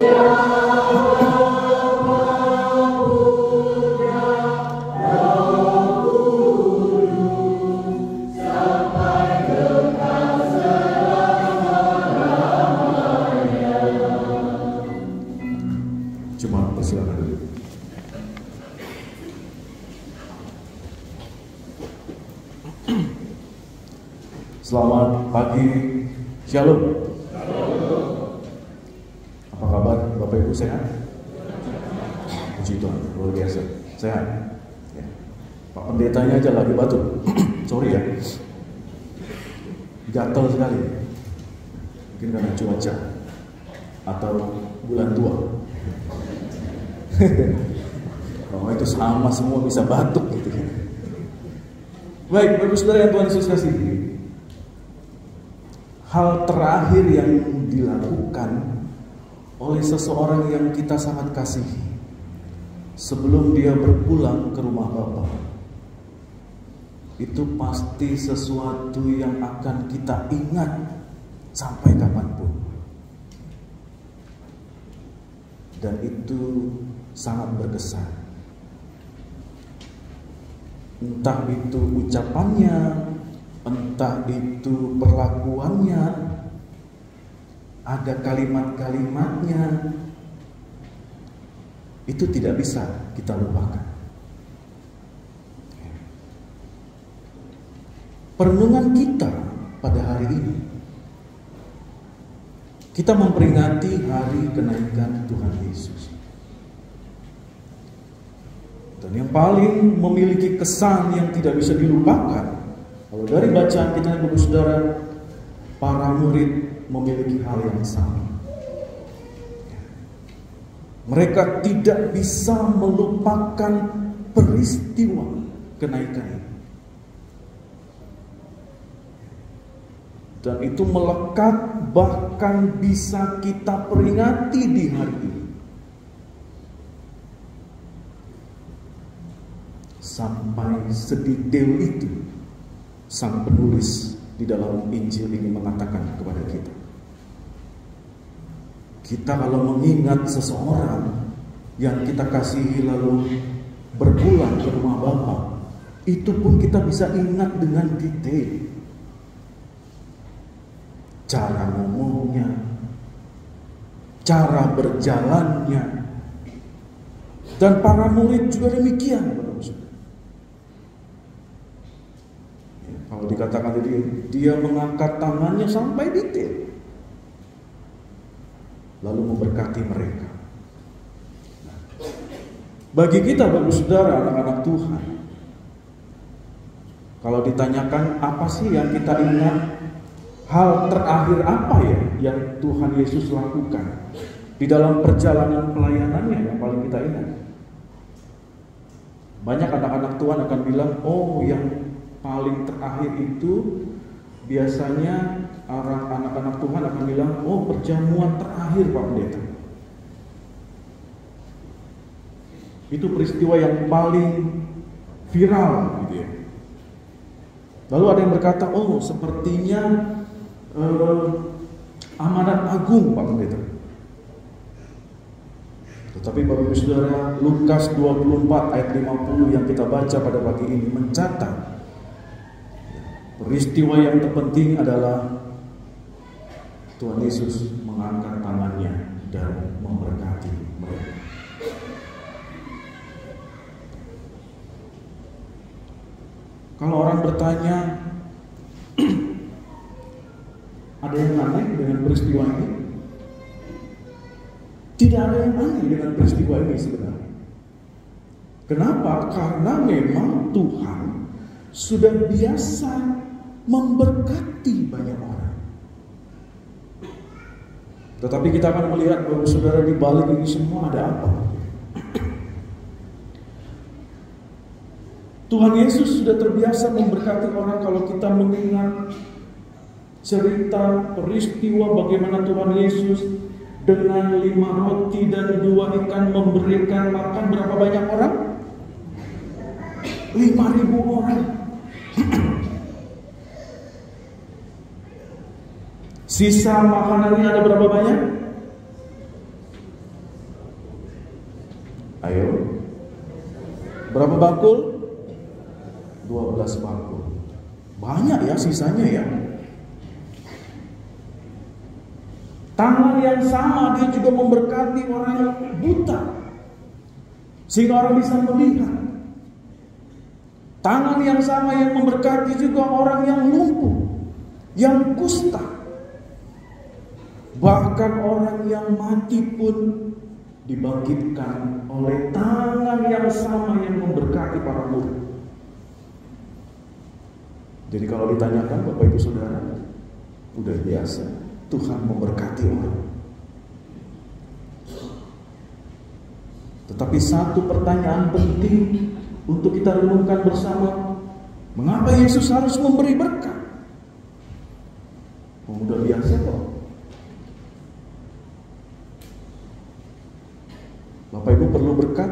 Cuma persilakan dulu. Selamat pagi, Shalom. Apa kabar Bapak Ibu, sehat? Puji Tuhan, luar biasa, sehat. Ya. Pak Pendetanya aja lagi batuk. Sorry ya, gatal sekali. Mungkin karena cuaca atau bulan tua. Oh, itu sama, semua bisa batuk gitu. Baik, Bapak Saudara yang Tuhan Yesus kasihi, hal terakhir yang dilakukan oleh seseorang yang kita sangat kasihi sebelum dia berpulang ke rumah Bapa, itu pasti sesuatu yang akan kita ingat sampai kapanpun. Dan itu sangat berkesan. Entah itu ucapannya, entah itu perlakuannya, ada kalimat-kalimatnya, itu tidak bisa kita lupakan. Perenungan kita pada hari ini, kita memperingati hari kenaikan Tuhan Yesus. Dan yang paling memiliki kesan yang tidak bisa dilupakan, kalau dari bacaan kita, Bapak Saudara, para murid memiliki hal yang sama. Mereka tidak bisa melupakan peristiwa kenaikan ini. Dan itu melekat, bahkan bisa kita peringati di hari ini. Sampai sedetail itu sang penulis di dalam Injil ini mengatakan kepada kita. Kita kalau mengingat seseorang yang kita kasihi lalu berpulang ke rumah Bapa, itu pun kita bisa ingat dengan detail. Cara ngomongnya, cara berjalannya, dan para murid juga demikian. Kalau dikatakan tadi, dia mengangkat tangannya sampai detail, lalu memberkati mereka. Bagi kita, Bapak Saudara, anak-anak Tuhan, kalau ditanyakan apa sih yang kita ingat, hal terakhir apa ya yang Tuhan Yesus lakukan di dalam perjalanan pelayanannya yang paling kita ingat? Banyak anak-anak Tuhan akan bilang, oh yang paling terakhir itu biasanya anak-anak Tuhan akan bilang, oh perjamuan terakhir Pak Pendeta. Itu peristiwa yang paling viral gitu ya. Lalu ada yang berkata, oh sepertinya amanat agung Pak Pendeta. Tetapi Bapak Ibu Saudara, Lukas 24 ayat 50 yang kita baca pada pagi ini mencatat peristiwa yang terpenting adalah Tuhan Yesus mengangkat tangannya dan memberkati mereka. Kalau orang bertanya, ada yang aneh dengan peristiwa ini? Tidak ada yang aneh dengan peristiwa ini sebenarnya. Kenapa? Karena memang Tuhan sudah biasa memberkati banyak orang. Tetapi kita akan melihat bahwa saudara di balik ini semua ada apa? Tuhan Yesus sudah terbiasa memberkati orang. Kalau kita mengingat cerita peristiwa bagaimana Tuhan Yesus dengan 5 roti dan 2 ikan memberikan makan berapa banyak orang? 5.000 orang. Sisa makanannya ada berapa banyak? Ayo. Berapa bakul? 12 bakul. Banyak ya sisanya ya. Tangan yang sama dia juga memberkati orang yang buta, sehingga orang bisa melihat. Tangan yang sama yang memberkati juga orang yang lumpuh, yang kusta. Bahkan orang yang mati pun dibangkitkan oleh tangan yang sama yang memberkati para murid. Jadi kalau ditanyakan Bapak Ibu Saudara, udah biasa Tuhan memberkati orang. Tetapi satu pertanyaan penting untuk kita renungkan bersama, mengapa Yesus harus memberi berkat? Udah biasa kok. Bapak Ibu perlu berkat.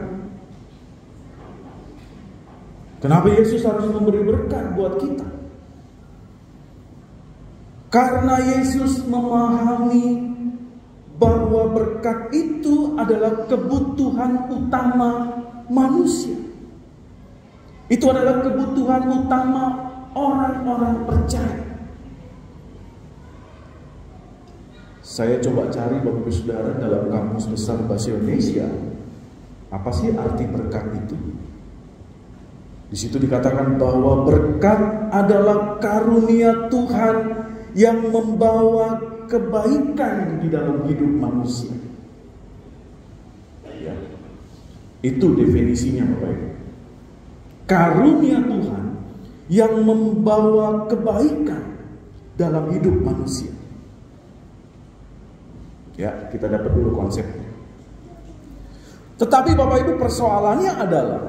Kenapa Yesus harus memberi berkat buat kita? Karena Yesus memahami bahwa berkat itu adalah kebutuhan utama manusia. Itu adalah kebutuhan utama orang-orang percaya. Saya coba cari Bapak Ibu Saudara dalam Kamus Besar Bahasa Indonesia, apa sih arti berkat itu? Di situ dikatakan bahwa berkat adalah karunia Tuhan yang membawa kebaikan di dalam hidup manusia. Ya. Itu definisinya Bapak Ibu. Karunia Tuhan yang membawa kebaikan dalam hidup manusia. Ya, kita dapat dulu konsepnya. Tetapi Bapak Ibu, persoalannya adalah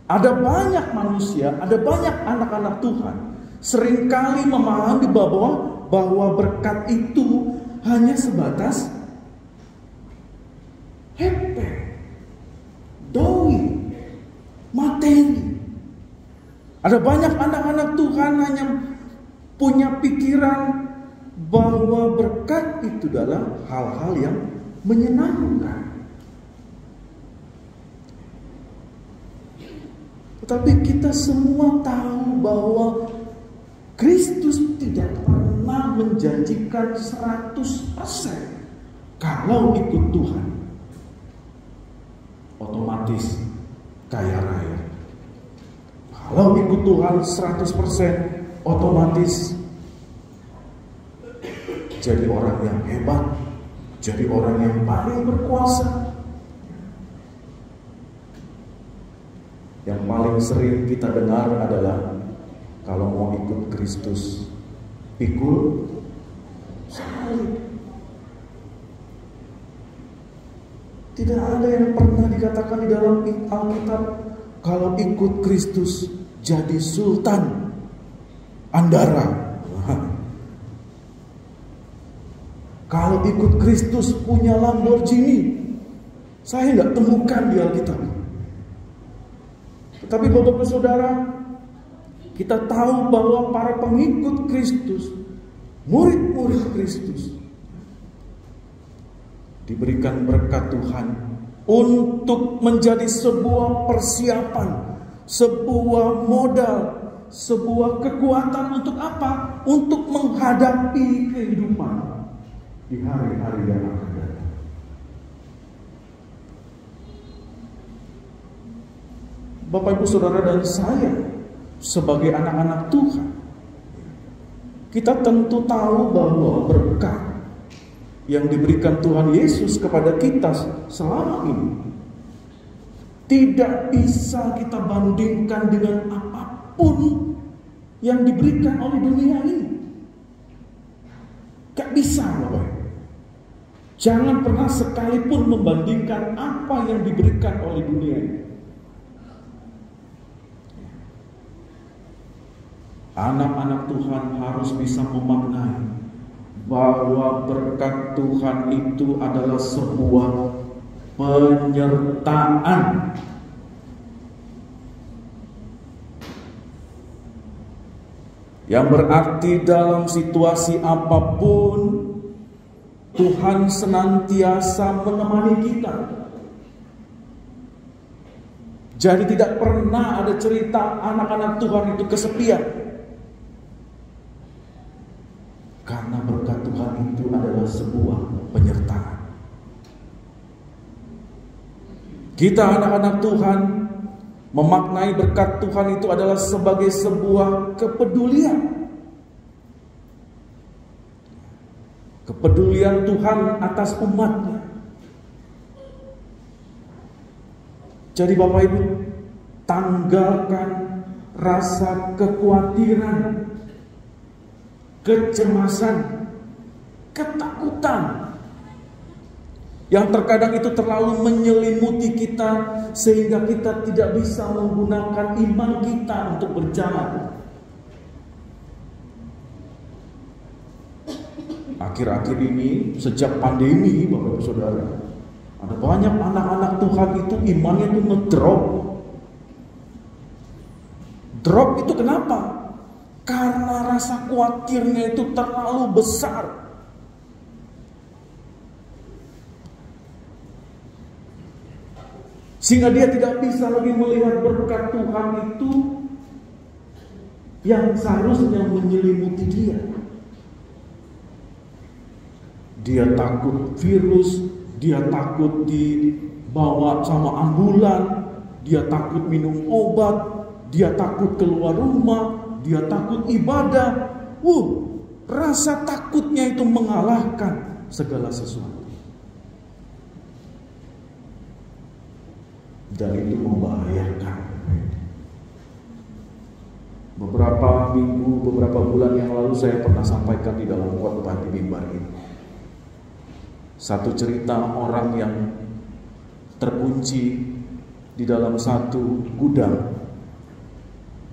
ada banyak manusia, ada banyak anak-anak Tuhan seringkali memahami bahwa berkat itu hanya sebatas hepe, doi, materi. Ada banyak anak-anak Tuhan hanya punya pikiran bahwa berkat itu adalah hal-hal yang menyenangkan. Tetapi kita semua tahu bahwa Kristus tidak pernah menjanjikan 100% kalau ikut Tuhan otomatis kaya raya. Kalau ikut Tuhan 100% otomatis jadi orang yang hebat, jadi orang yang paling berkuasa. Yang paling sering kita dengar adalah kalau mau ikut Kristus, pikul salib. Tidak ada yang pernah dikatakan di dalam Alkitab kalau ikut Kristus jadi sultan Andara. Kalau ikut Kristus punya Lamborghini, saya nggak temukan di Alkitab. Tetapi Bapak-Bapak Saudara, kita tahu bahwa para pengikut Kristus, murid-murid Kristus, diberikan berkat Tuhan untuk menjadi sebuah persiapan, sebuah modal, sebuah kekuatan untuk apa? Untuk menghadapi kehidupan di hari-hari yang akan datang. Bapak Ibu Saudara dan saya sebagai anak-anak Tuhan, kita tentu tahu bahwa berkat yang diberikan Tuhan Yesus kepada kita selama ini tidak bisa kita bandingkan dengan apapun yang diberikan oleh dunia ini. Gak bisa, Bapak. Jangan pernah sekalipun membandingkan apa yang diberikan oleh dunia ini. Anak-anak Tuhan harus bisa memaknai bahwa berkat Tuhan itu adalah sebuah penyertaan. Yang berarti dalam situasi apapun Tuhan senantiasa menemani kita. Jadi tidak pernah ada cerita anak-anak Tuhan itu kesepian. Karena berkat Tuhan itu adalah sebuah penyertaan. Kita anak-anak Tuhan memaknai berkat Tuhan itu adalah sebagai sebuah kepedulian. Kepedulian Tuhan atas umatnya. Jadi Bapak Ibu, tanggalkan rasa kekhawatiran, kecemasan, ketakutan yang terkadang itu terlalu menyelimuti kita sehingga kita tidak bisa menggunakan iman kita untuk berjalan. Akhir-akhir ini sejak pandemi Bapak Ibu Saudara, ada banyak anak-anak Tuhan itu imannya itu ngedrop. Drop itu kenapa? Karena rasa khawatirnya itu terlalu besar. Sehingga dia tidak bisa lagi melihat berkat Tuhan itu yang seharusnya menyelimuti dia. Dia takut virus, dia takut dibawa sama ambulan, dia takut minum obat, dia takut keluar rumah, dia takut ibadah. Rasa takutnya itu mengalahkan segala sesuatu. Dan itu membahayakan. Beberapa minggu, beberapa bulan yang lalu saya pernah sampaikan di dalam khotbah di mimbar ini. Satu cerita orang yang terkunci di dalam satu gudang,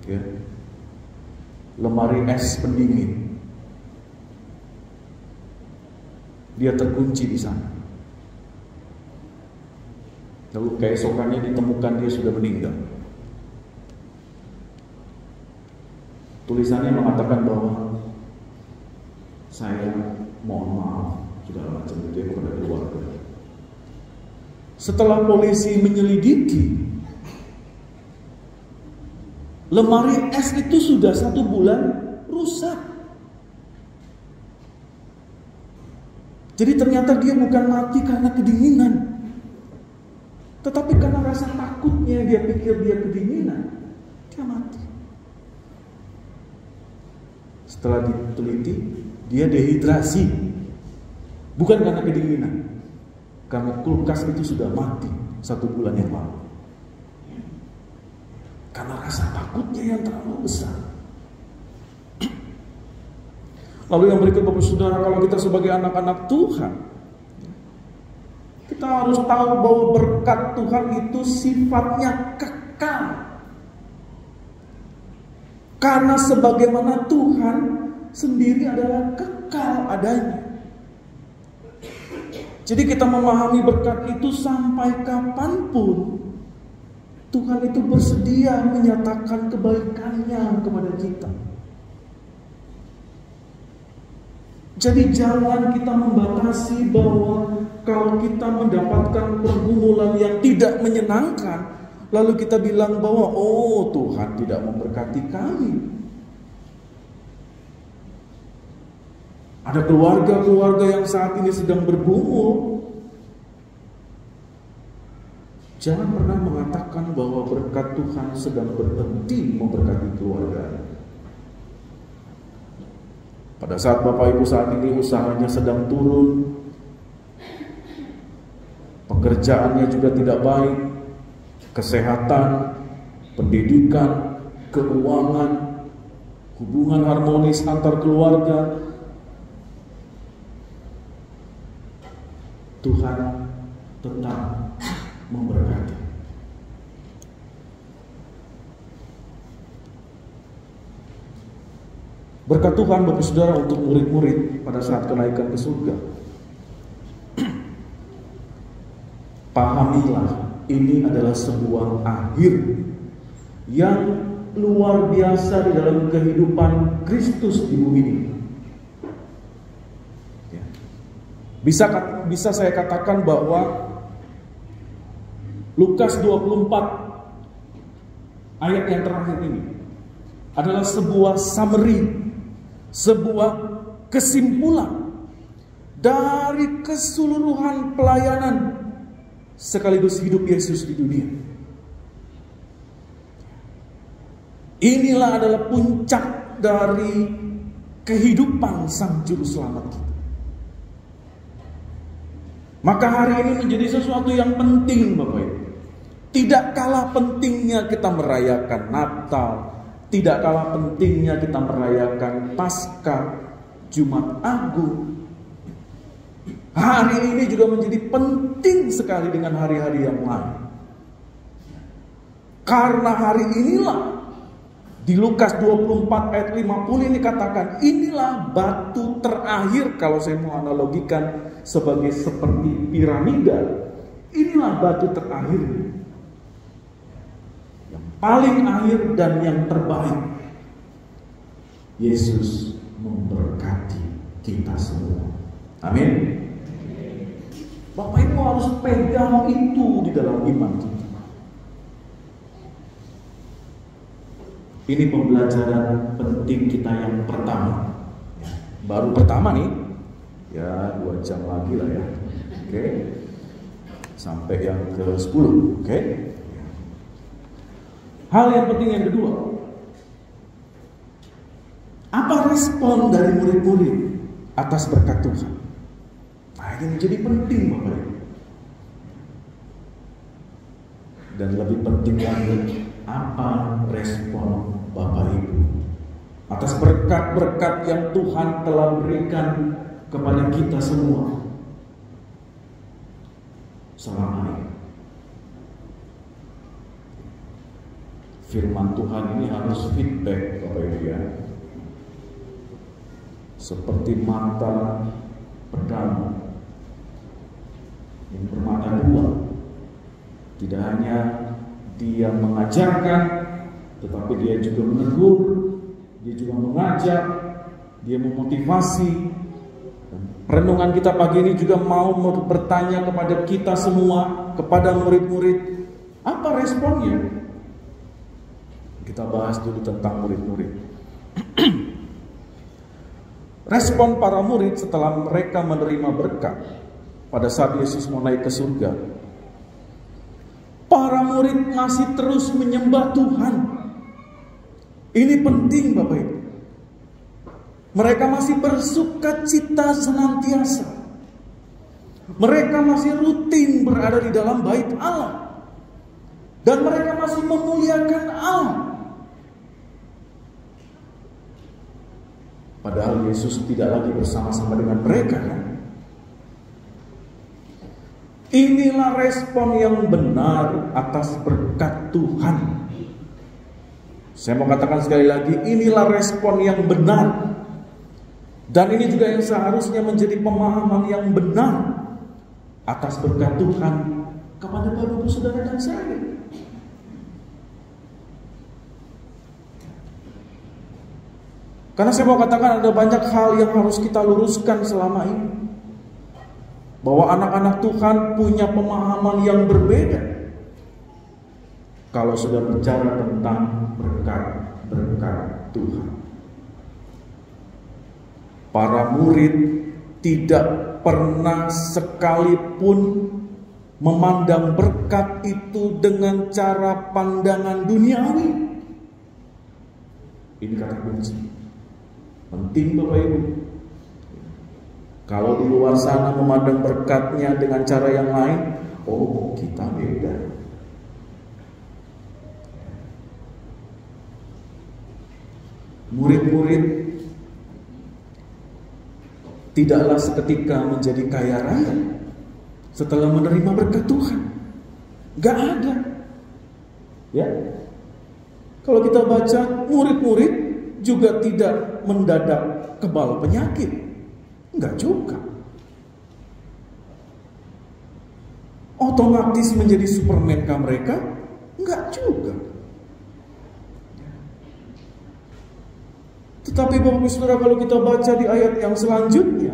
ya, lemari es pendingin. Dia terkunci di sana. Lalu keesokannya ditemukan dia sudah meninggal. Tulisannya mengatakan bahwa saya mohon maaf, segala macam itu yang kepada keluarga. Setelah polisi menyelidiki, lemari es itu sudah 1 bulan rusak. Jadi ternyata dia bukan mati karena kedinginan, tetapi karena rasa takutnya dia pikir dia kedinginan, dia mati. Setelah diteliti, dia dehidrasi. Bukan karena kedinginan, karena kulkas itu sudah mati 1 bulan yang lalu. Karena rasa takutnya yang terlalu besar. Lalu yang berikut Bapak Saudara, kalau kita sebagai anak-anak Tuhan, kita harus tahu bahwa berkat Tuhan itu sifatnya kekal. Karena sebagaimana Tuhan sendiri adalah kekal adanya. Jadi kita memahami berkat itu sampai kapanpun Tuhan itu bersedia menyatakan kebaikannya kepada kita. Jadi jangan kita membatasi bahwa kalau kita mendapatkan pergumulan yang tidak menyenangkan, lalu kita bilang bahwa oh Tuhan tidak memberkati kami. Ada keluarga-keluarga yang saat ini sedang bergumul. Jangan pernah mengatakan bahwa berkat Tuhan sedang berhenti memberkati keluarga. Pada saat Bapak Ibu saat ini usahanya sedang turun, pekerjaannya juga tidak baik, kesehatan, pendidikan, keuangan, hubungan harmonis antar keluarga, Tuhan tetap memberkati. Berkat Tuhan Bapak Saudara untuk murid-murid pada saat kenaikan ke surga. Pahamilah, ini adalah sebuah akhir yang luar biasa di dalam kehidupan Kristus di bumi ini. Bisa saya katakan bahwa Lukas 24 ayat yang terakhir ini adalah sebuah summary, sebuah kesimpulan dari keseluruhan pelayanan sekaligus hidup Yesus di dunia. Inilah adalah puncak dari kehidupan Sang Juru Selamat kita. Maka hari ini menjadi sesuatu yang penting, Bapak Ibu. Tidak kalah pentingnya kita merayakan Natal, tidak kalah pentingnya kita merayakan Paskah, Jumat Agung. Hari ini juga menjadi penting sekali dengan hari-hari yang lain. Karena hari inilah di Lukas 24 ayat 50 ini katakan, inilah batu terakhir, kalau saya mau analogikan sebagai seperti piramida. Inilah batu terakhir, yang paling akhir dan yang terbaik. Yesus memberkati kita semua. Amin. Bapak Ibu harus pegang itu di dalam iman kita. Ini pembelajaran penting kita yang pertama. Baru pertama nih. Ya 2 jam lagi lah ya. Oke. Sampai yang ke-10. Oke. Hal yang penting yang kedua. Apa respon dari murid-murid atas berkat Tuhan? Nah, ini menjadi penting, Bapak Ibu. Dan lebih penting lagi, apa respon Bapak Ibu atas berkat-berkat yang Tuhan telah berikan kepada kita semua selama ini? Firman Tuhan ini harus feedback, Bapak Ibu ya. Seperti mata pedang yang bermata dua. Tidak hanya dia mengajarkan, tetapi dia juga menegur, dia juga mengajak, dia memotivasi. Renungan kita pagi ini juga mau bertanya kepada kita semua, kepada murid-murid, apa responnya? Kita bahas dulu tentang murid-murid. Respon para murid setelah mereka menerima berkat pada saat Yesus mau naik ke surga. Para murid masih terus menyembah Tuhan. Ini penting, Bapak Ibu. Mereka masih bersukacita senantiasa. Mereka masih rutin berada di dalam bait Allah. Dan mereka masih memuliakan Allah. Padahal Yesus tidak lagi bersama-sama dengan mereka, kan? Inilah respon yang benar atas berkat Tuhan. Saya mau katakan sekali lagi, inilah respon yang benar. Dan ini juga yang seharusnya menjadi pemahaman yang benar atas berkat Tuhan kepada Bapak Ibu Saudara dan saya. Karena saya mau katakan ada banyak hal yang harus kita luruskan selama ini. Bahwa anak-anak Tuhan punya pemahaman yang berbeda kalau sudah bicara tentang berkat Tuhan. Para murid tidak pernah sekalipun memandang berkat itu dengan cara pandangan duniawi. Ini kata kunci. Penting, Bapak Ibu. Kalau di luar sana memandang berkatnya dengan cara yang lain, oh kita beda. Murid-murid tidaklah seketika menjadi kaya raya setelah menerima berkat Tuhan. Gak ada. Ya. Kalau kita baca, murid-murid juga tidak mendadak kebal penyakit. Enggak juga. Otomatis menjadi Superman kah mereka? Enggak juga. Tetapi Bapak Ibu Saudara, kalau kita baca di ayat yang selanjutnya,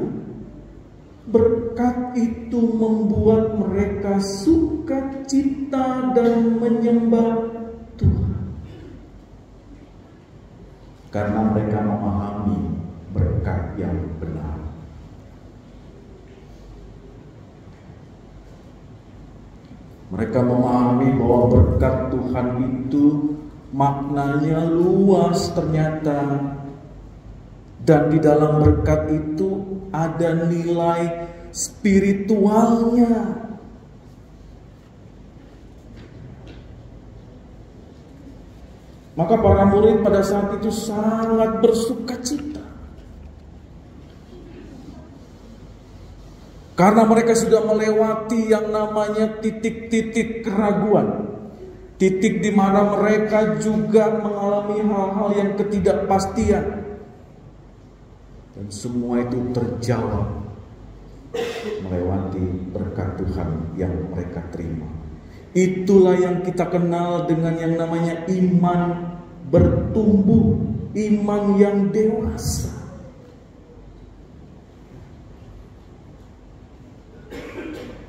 berkat itu membuat mereka sukacita dan menyembah Tuhan. karena mereka memahami berkat yang benar. Mereka memahami bahwa berkat Tuhan itu maknanya luas ternyata. Dan di dalam berkat itu ada nilai spiritualnya. Maka para murid pada saat itu sangat bersukacita. Karena mereka sudah melewati yang namanya titik-titik keraguan. Titik di mana mereka juga mengalami hal-hal yang ketidakpastian. Dan semua itu terjawab melewati berkat Tuhan yang mereka terima. Itulah yang kita kenal dengan yang namanya iman bertumbuh, iman yang dewasa.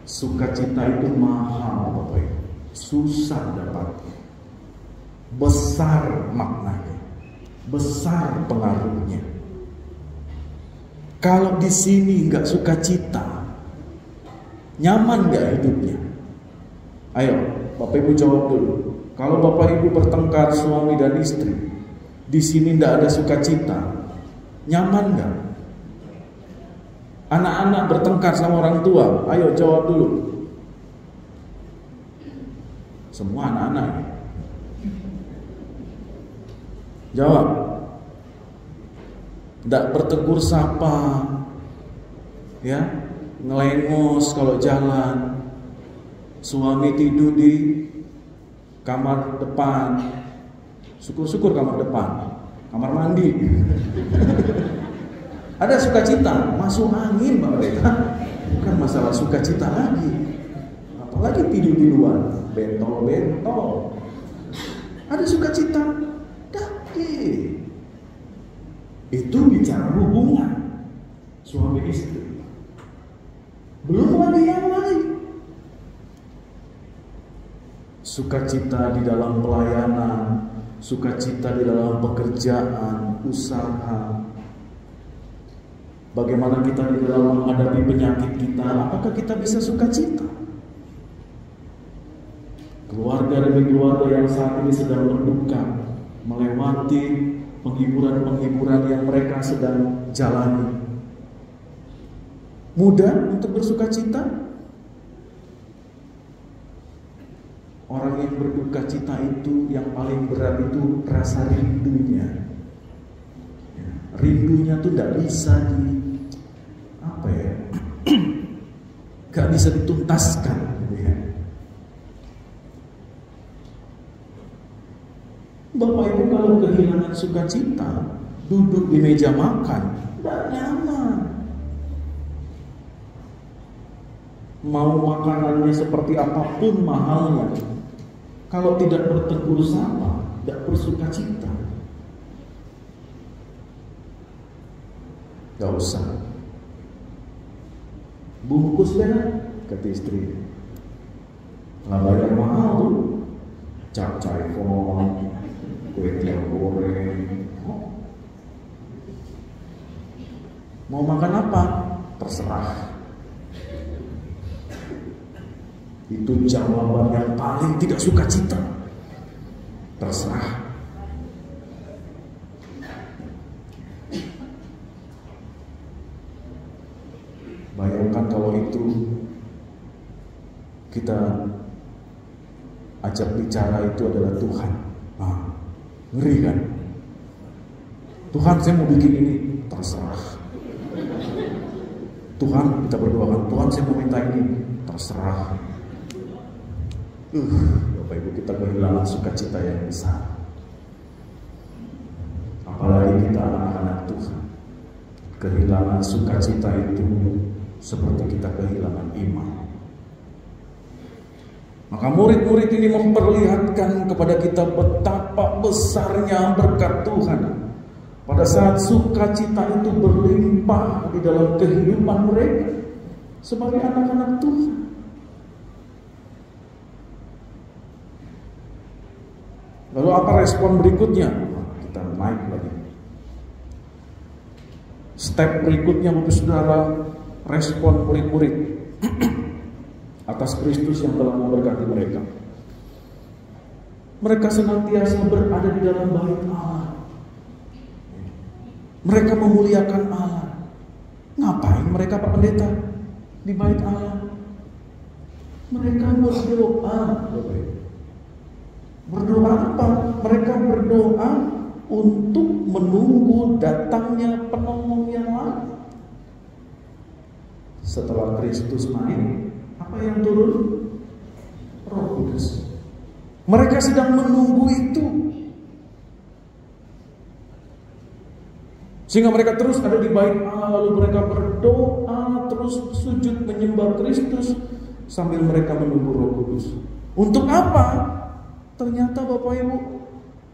Sukacita itu mahal, Bapak Ibu. Susah dapatnya. Besar maknanya. Besar pengaruhnya. Kalau di sini nggak sukacita, nyaman nggak hidupnya? Ayo, Bapak Ibu jawab dulu. Kalau Bapak Ibu bertengkar suami dan istri, di sini nggak ada sukacita, nyaman nggak? Anak-anak bertengkar sama orang tua, ayo jawab dulu. Semua anak-anak. Jawab. Nggak bertegur sapa, ya, ngelengos kalau jalan. Suami tidur di kamar depan, syukur-syukur kamar depan, kamar mandi. Ada sukacita, masuk angin Pak Reta. Bukan masalah sukacita lagi. Apalagi tidur di luar, bentol-bentol. Ada sukacita, dake. Itu bicara hubungan suami istri. Belum lagi yang lain. Sukacita di dalam pelayanan, sukacita di dalam pekerjaan, usaha. Bagaimana kita di dalam menghadapi penyakit kita, apakah kita bisa sukacita? Keluarga demi keluarga yang saat ini sedang berduka, melewati penghiburan-penghiburan yang mereka sedang jalani. Mudah untuk bersukacita? Orang yang berduka cita itu yang paling berat itu rasa rindunya. Rindunya tuh tidak bisa gak bisa dituntaskan. Bapak Ibu kalau kehilangan sukacita, duduk di meja makan, tidak nyaman. Mau makanannya seperti apapun mahalnya, kalau tidak bertegur sapa, tidak bersukacita. Gak usah. Bungkus deh, kata istri. Nggak bayar mahal tuh. Capcay kong, kue tiaw goreng. Mau makan apa? Terserah. Itu jawaban yang paling tidak sukacita. Terserah. Bayangkan kalau itu kita ajak bicara itu adalah Tuhan. Ngeri kan? Tuhan, saya mau bikin ini. Terserah. Tuhan, kita berdoakan, Tuhan saya mau minta ini. Terserah. Bapak Ibu, kita kehilangan sukacita yang besar. Apalagi kita anak-anak Tuhan. Kehilangan sukacita itu seperti kita kehilangan iman. Maka murid-murid ini memperlihatkan kepada kita betapa besarnya berkat Tuhan. Pada saat sukacita itu berlimpah di dalam kehidupan mereka sebagai anak-anak Tuhan. Lalu apa respon berikutnya? Kita naik lagi. step berikutnya Bapak Saudara, respon murid-murid atas Kristus yang telah memberkati mereka. Mereka senantiasa berada di dalam bait Allah. Mereka memuliakan Allah. Ngapain mereka Pak Pendeta di bait Allah? Mereka berdoa. Berdoa apa? Mereka berdoa untuk menunggu datangnya penolong yang lain. Setelah Kristus naik, apa yang turun? Roh Kudus. Mereka sedang menunggu itu. Sehingga mereka terus ada di bait Allah, lalu mereka berdoa, terus sujud menyembah Kristus sambil mereka menunggu Roh Kudus. Untuk apa? Ternyata Bapak Ibu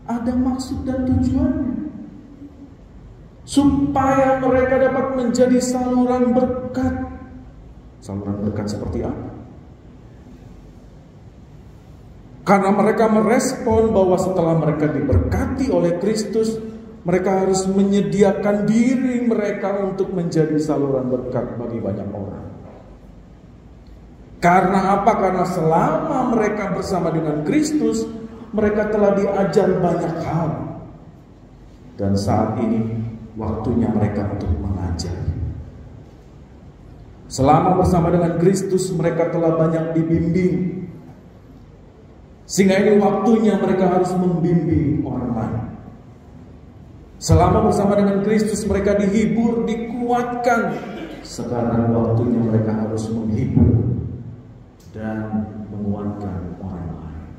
ada maksud dan tujuannya. Supaya mereka dapat menjadi saluran berkat. Saluran berkat seperti apa? Karena mereka merespon bahwa setelah mereka diberkati oleh Kristus, mereka harus menyediakan diri mereka untuk menjadi saluran berkat bagi banyak orang. Karena apa? Karena selama mereka bersama dengan Kristus, mereka telah diajar banyak hal. Dan saat ini waktunya mereka untuk mengajar. Selama bersama dengan Kristus, mereka telah banyak dibimbing. Sehingga ini waktunya mereka harus membimbing orang lain. Selama bersama dengan Kristus, mereka dihibur, dikuatkan. Sekarang waktunya mereka harus menghibur dan menguatkan orang lain.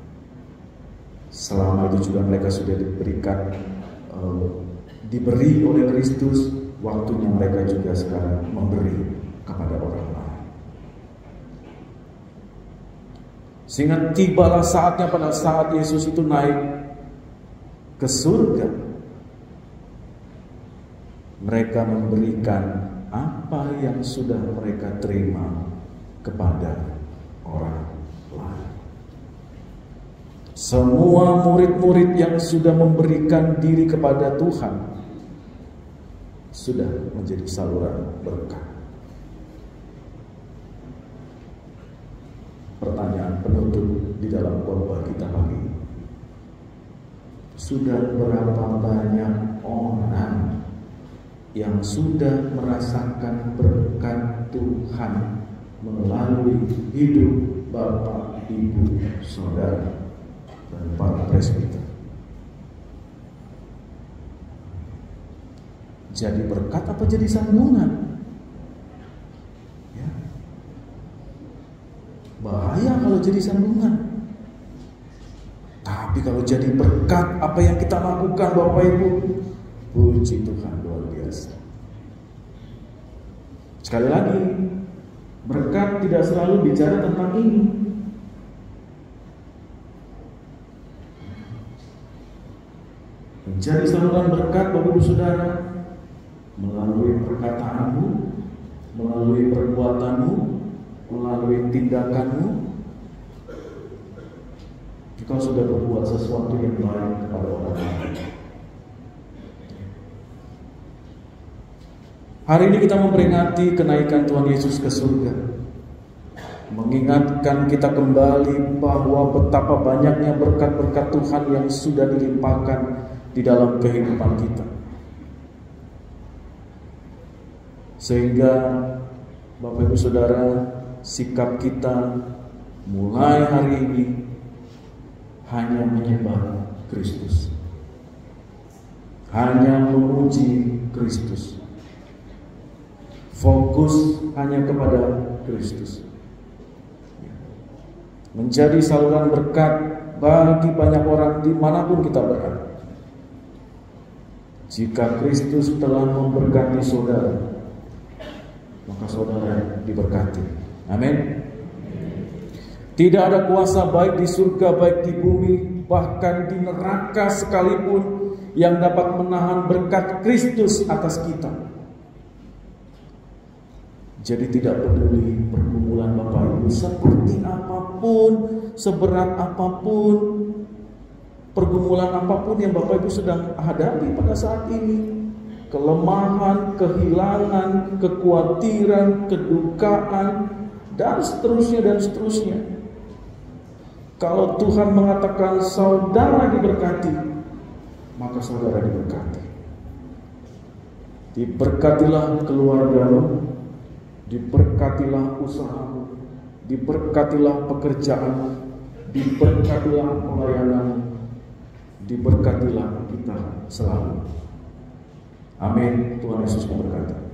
Selama itu juga mereka sudah diberi oleh Kristus, waktunya mereka juga sekarang memberi kepada orang lain. Sehingga tibalah saatnya pada saat Yesus itu naik ke surga, mereka memberikan apa yang sudah mereka terima kepada orang lain. Semua murid-murid yang sudah memberikan diri kepada Tuhan sudah menjadi saluran berkat. Pertanyaan penutup di dalam khotbah kita pagi ini. Sudah berapa banyak orang yang sudah merasakan berkat Tuhan melalui hidup Bapak, Ibu, Saudara, dan para presbiter? Jadi berkat apa jadi sambungan? Bahaya kalau jadi sambungan. Tapi kalau jadi berkat, apa yang kita lakukan Bapak Ibu, puji Tuhan, luar biasa. Sekali lagi, berkat tidak selalu bicara tentang ini. Menjadi saluran berkat Bapak Ibu Saudara melalui perkataanmu, melalui perbuatanmu, melalui tindakanmu. Jika sudah berbuat sesuatu yang baik kepada orang lain. Hari ini kita memperingati kenaikan Tuhan Yesus ke surga, mengingatkan kita kembali bahwa betapa banyaknya berkat-berkat Tuhan yang sudah dilimpahkan di dalam kehidupan kita. Sehingga Bapak Ibu Saudara, sikap kita mulai hari ini hanya menyembah Kristus, hanya memuji Kristus, fokus hanya kepada Kristus, menjadi saluran berkat bagi banyak orang dimanapun kita berada. Jika Kristus telah memberkati saudara, maka saudara diberkati. Amin. Tidak ada kuasa baik di surga, baik di bumi, bahkan di neraka sekalipun yang dapat menahan berkat Kristus atas kita. Jadi tidak peduli pergumulan Bapak Ibu seperti apapun, seberat apapun, pergumulan apapun yang Bapak Ibu sedang hadapi pada saat ini, kelemahan, kehilangan, kekhawatiran, kedukaan, dan seterusnya. Kalau Tuhan mengatakan saudara diberkati, maka saudara diberkati. Diberkatilah keluargamu, diberkatilah usahamu, diberkatilah pekerjaan, diberkatilah pelayanan, diberkatilah kita selalu. Amin. Tuhan Yesus memberkati.